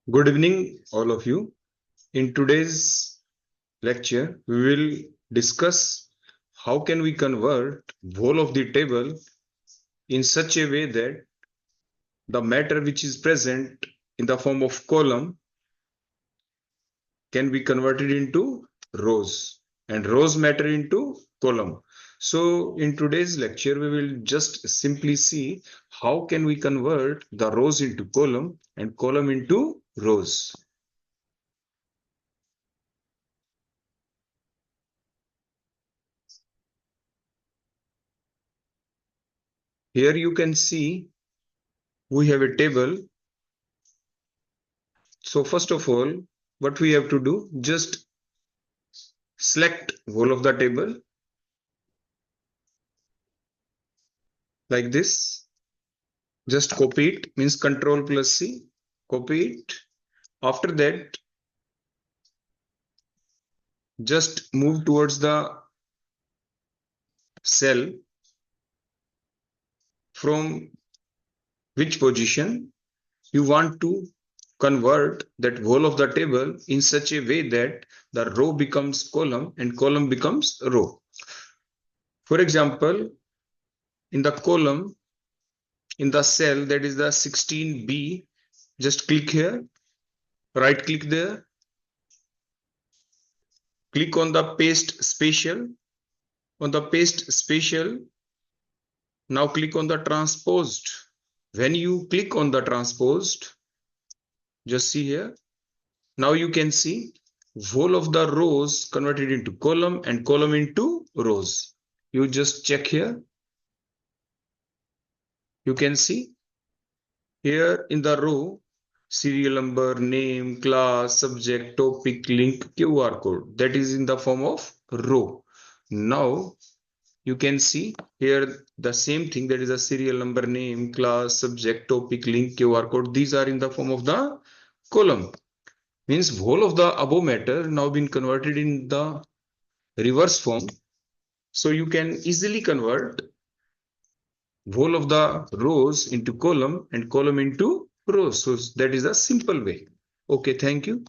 Good evening, all of you. In today's lecture, we will discuss how can we convert whole of the table in such a way that the matter which is present in the form of column can be converted into rows and rows matter into column. So in today's lecture, we will just simply see how can we convert the rows into column and column into rows. Here you can see we have a table. So first of all, what we have to do, just select whole of the table like this. Just copy it, means Control plus C, copy it. After that, just move towards the cell from which position you want to convert that whole of the table in such a way that the row becomes column and column becomes row. For example, in the column, in the cell that is the 16B, just click here, right click there, click on the paste spatial. On the paste spatial, now click on the transposed. When you click on the transposed, just see here, now you can see whole of the rows converted into column and column into rows. You just check here. You can see here in the row, serial number, name, class, subject, topic, link, QR code. That is in the form of row. Now you can see here the same thing, that is a serial number, name, class, subject, topic, link, QR code. These are in the form of the column. Means whole of the above matter now been converted in the reverse form. So you can easily convert whole of the rows into column and column into rows. So that is a simple way. Okay, thank you.